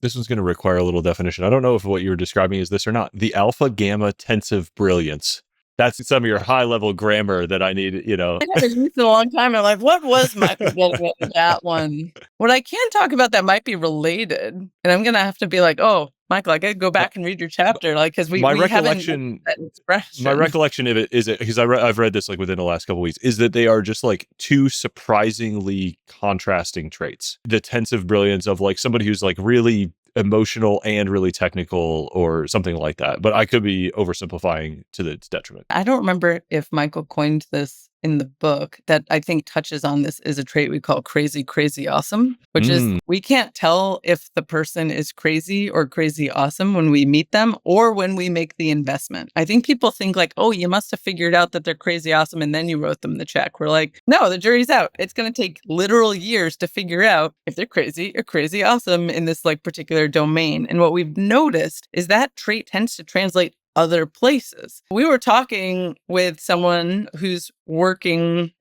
This one's going to require a little definition. I don't know if what you're describing is this or not. The alpha gamma tensive brilliance. That's some of your high level grammar that I need, I haven't used it in a long time. I'm like, what was Michael getting at that one? What I can talk about that might be related, and I'm going to have to be like, oh, Michael, I got to go back and read your chapter, like, because we haven't used that expression. My recollection of it is because I've read this like within the last couple of weeks, is that they are just like two surprisingly contrasting traits. The tensive brilliance of like somebody who's like really emotional and really technical or something like that. But I could be oversimplifying to its detriment. I don't remember if Michael coined this in the book that I think touches on this is a trait we call crazy, crazy awesome, which is we can't tell if the person is crazy or crazy awesome when we meet them or when we make the investment. I think people think like, oh, you must have figured out that they're crazy awesome and then you wrote them the check. We're like, no, the jury's out. It's going to take literal years to figure out if they're crazy or crazy awesome in this like particular domain. And what we've noticed is that trait tends to translate other places. We were talking with someone he's working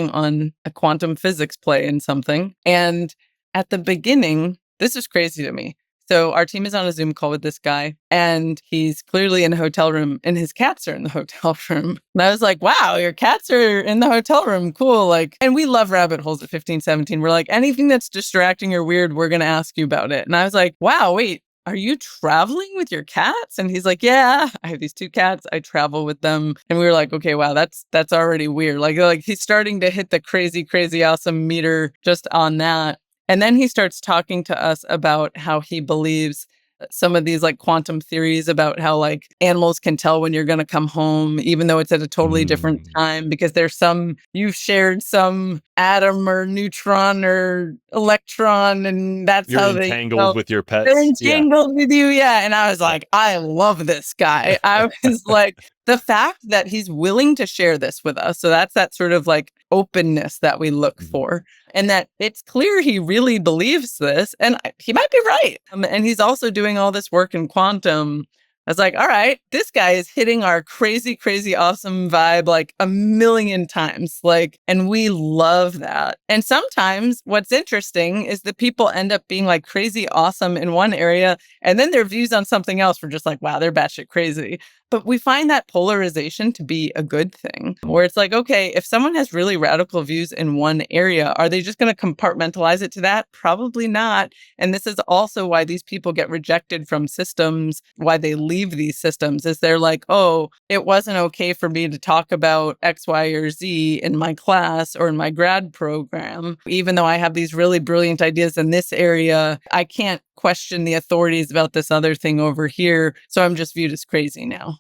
on a quantum physics play in something. And at the beginning, this is crazy to me. So our team is on a Zoom call with this guy and he's clearly in a hotel room and his cats are in the hotel room. And I was like, wow, your cats are in the hotel room. Cool. Like, and we love rabbit holes at 15, 17. We're like, anything that's distracting or weird, we're going to ask you about it. And I was like, wow, wait, are you traveling with your cats? And he's like, yeah, I have these two cats. I travel with them. And we were like, okay, wow, that's already weird. Like he's starting to hit the crazy, crazy awesome meter just on that. And then he starts talking to us about how he believes some of these like quantum theories about how like animals can tell when you're going to come home, even though it's at a totally different time, because you've shared some atom or neutron or electron, and that's You're how entangled with your pets. they're entangled with you. Yeah. And I was like, I love this guy. I was like, the fact that he's willing to share this with us. So that's that sort of like openness that we look for, and that it's clear he really believes this, and he might be right. And he's also doing all this work in quantum. I was like, all right, this guy is hitting our crazy, crazy, awesome vibe like a million times. Like, and we love that. And sometimes what's interesting is that people end up being like crazy awesome in one area, and then their views on something else were just like, wow, they're batshit crazy. But we find that polarization to be a good thing, where it's like, okay, if someone has really radical views in one area, are they just going to compartmentalize it to that? Probably not. And this is also why these people get rejected from systems, why they leave these systems, is they're like, oh, it wasn't okay for me to talk about X, Y, or Z in my class or in my grad program. Even though I have these really brilliant ideas in this area, I can't question the authorities about this other thing over here. So I'm just viewed as crazy now.